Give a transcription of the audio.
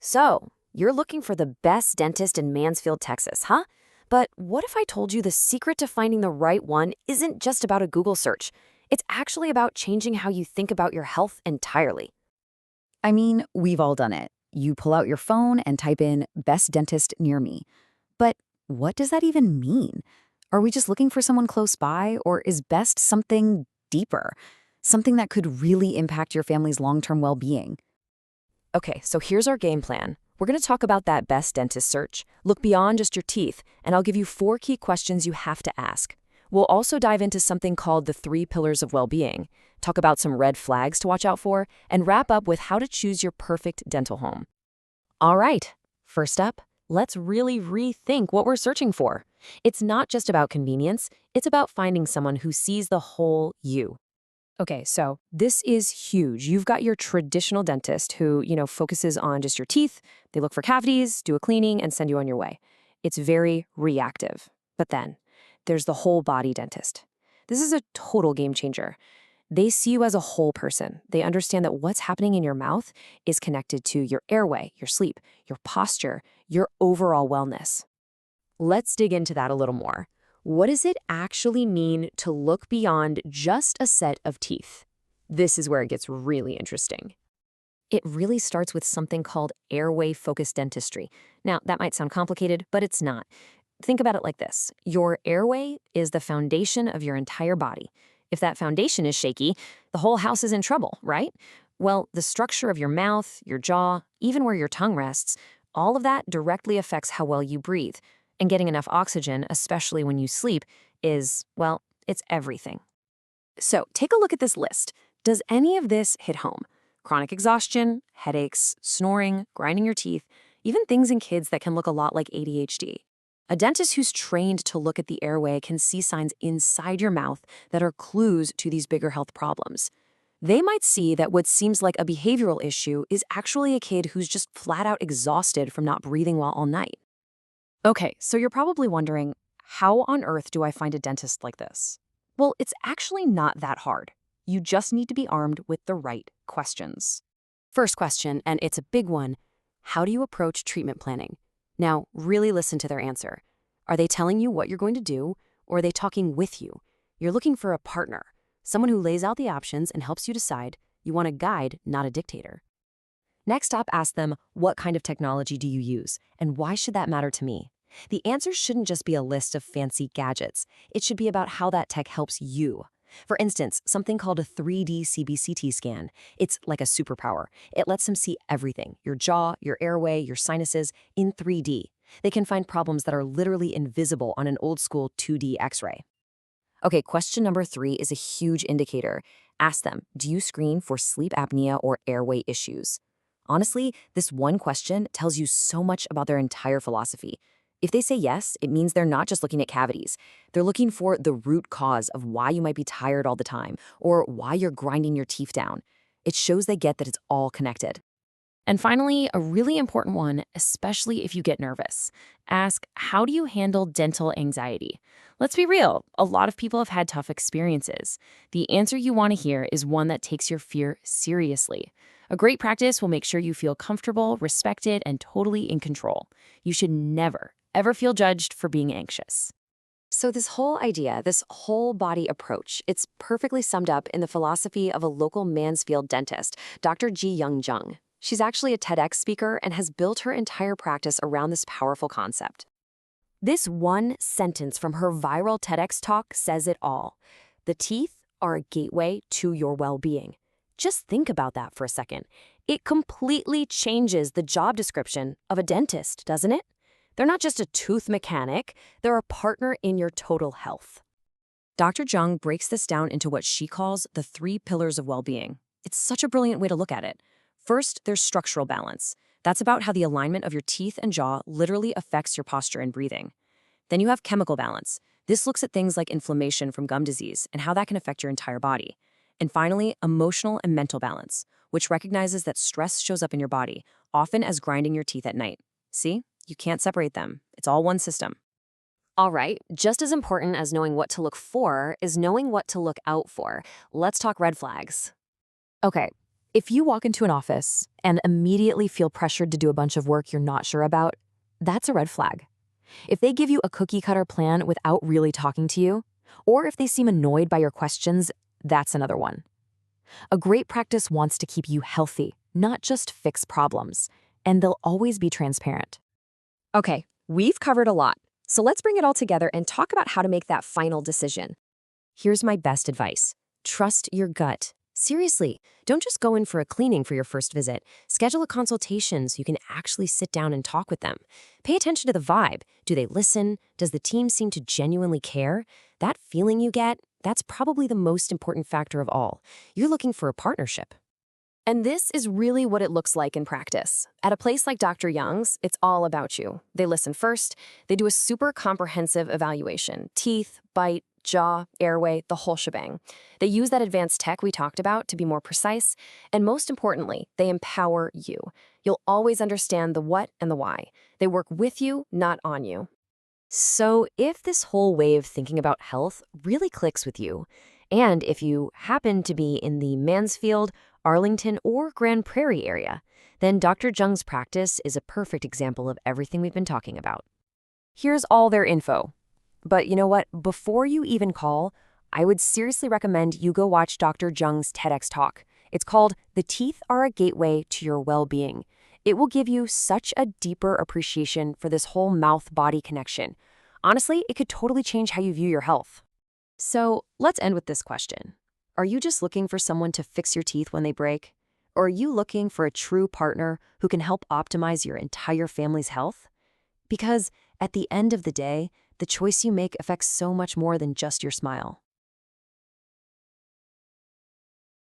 So, you're looking for the best dentist in Mansfield, Texas, huh? But what if I told you the secret to finding the right one isn't just about a Google search? It's actually about changing how you think about your health entirely. I mean, we've all done it. You pull out your phone and type in best dentist near me. But what does that even mean? Are we just looking for someone close by, or is best something deeper? Something that could really impact your family's long-term well-being? Okay, so here's our game plan. We're going to talk about that best dentist search, look beyond just your teeth, and I'll give you 4 key questions you have to ask. We'll also dive into something called the 3 pillars of well-being, talk about some red flags to watch out for, and wrap up with how to choose your perfect dental home. All right, first up, let's really rethink what we're searching for. It's not just about convenience, it's about finding someone who sees the whole you. Okay, so this is huge. You've got your traditional dentist who, focuses on just your teeth. They look for cavities, do a cleaning, and send you on your way. It's very reactive. But then there's the whole body dentist. This is a total game changer. They see you as a whole person. They understand that what's happening in your mouth is connected to your airway, your sleep, your posture, your overall wellness. Let's dig into that a little more. What does it actually mean to look beyond just a set of teeth? This is where it gets really interesting. It really starts with something called airway-focused dentistry. Now, that might sound complicated, but it's not. Think about it like this. Your airway is the foundation of your entire body. If that foundation is shaky, the whole house is in trouble, right? Well, the structure of your mouth, your jaw, even where your tongue rests, all of that directly affects how well you breathe. And getting enough oxygen, especially when you sleep, well, it's everything. So take a look at this list. Does any of this hit home? Chronic exhaustion, headaches, snoring, grinding your teeth, even things in kids that can look a lot like ADHD. A dentist who's trained to look at the airway can see signs inside your mouth that are clues to these bigger health problems. They might see that what seems like a behavioral issue is actually a kid who's just flat out exhausted from not breathing well all night. Okay, so you're probably wondering, how on earth do I find a dentist like this? Well, it's actually not that hard. You just need to be armed with the right questions. First question, and it's a big one, how do you approach treatment planning? Now, really listen to their answer. Are they telling you what you're going to do, or are they talking with you? You're looking for a partner, someone who lays out the options and helps you decide. You want a guide, not a dictator. Next up, ask them, what kind of technology do you use, and why should that matter to me? The answer shouldn't just be a list of fancy gadgets. It should be about how that tech helps you. For instance, something called a 3D CBCT scan. It's like a superpower. It lets them see everything, your jaw, your airway, your sinuses, in 3D. They can find problems that are literally invisible on an old-school 2D X-ray. Okay, question number 3 is a huge indicator. Ask them, do you screen for sleep apnea or airway issues? Honestly, this one question tells you so much about their entire philosophy. If they say yes, it means they're not just looking at cavities. They're looking for the root cause of why you might be tired all the time or why you're grinding your teeth down. It shows they get that it's all connected. And finally, a really important one, especially if you get nervous. Ask, how do you handle dental anxiety? Let's be real, a lot of people have had tough experiences. The answer you want to hear is one that takes your fear seriously. A great practice will make sure you feel comfortable, respected, and totally in control. You should never, ever feel judged for being anxious. So this whole idea, this whole body approach, it's perfectly summed up in the philosophy of a local Mansfield dentist, Dr. Jiyoung Jung. She's actually a TEDx speaker and has built her entire practice around this powerful concept. This one sentence from her viral TEDx talk says it all. The teeth are a gateway to your well-being. Just think about that for a second. It completely changes the job description of a dentist, doesn't it? They're not just a tooth mechanic, they're a partner in your total health. Dr. Jung breaks this down into what she calls the 3 pillars of well-being. It's such a brilliant way to look at it. First, there's structural balance. That's about how the alignment of your teeth and jaw literally affects your posture and breathing. Then you have chemical balance. This looks at things like inflammation from gum disease and how that can affect your entire body. And finally, emotional and mental balance, which recognizes that stress shows up in your body, often as grinding your teeth at night. See? You can't separate them. It's all one system. All right, just as important as knowing what to look for is knowing what to look out for. Let's talk red flags. Okay, If you walk into an office and immediately feel pressured to do a bunch of work you're not sure about, that's a red flag. If they give you a cookie-cutter plan without really talking to you, or if they seem annoyed by your questions, that's another one. A great practice wants to keep you healthy, not just fix problems, and they'll always be transparent. Okay, we've covered a lot, so let's bring it all together and talk about how to make that final decision. Here's my best advice. Trust your gut. Seriously, don't just go in for a cleaning for your first visit. Schedule a consultation so you can actually sit down and talk with them. Pay attention to the vibe. Do they listen? Does the team seem to genuinely care? That feeling you get, that's probably the most important factor of all. You're looking for a partnership. And this is really what it looks like in practice. At a place like Dr. Young's, it's all about you. They listen first. They do a super comprehensive evaluation. Teeth, bite, jaw, airway, the whole shebang. They use that advanced tech we talked about to be more precise. And most importantly, they empower you. You'll always understand the what and the why. They work with you, not on you. So if this whole way of thinking about health really clicks with you, and if you happen to be in the Mansfield, Arlington, or Grand Prairie area, then Dr. Jung's practice is a perfect example of everything we've been talking about. Here's all their info. But you know what? Before you even call, I would seriously recommend you go watch Dr. Jung's TEDx talk. It's called "The Teeth Are a Gateway to Your Well-Being." It will give you such a deeper appreciation for this whole mouth-body connection. Honestly, it could totally change how you view your health. So let's end with this question. Are you just looking for someone to fix your teeth when they break? Or are you looking for a true partner who can help optimize your entire family's health? Because at the end of the day, the choice you make affects so much more than just your smile.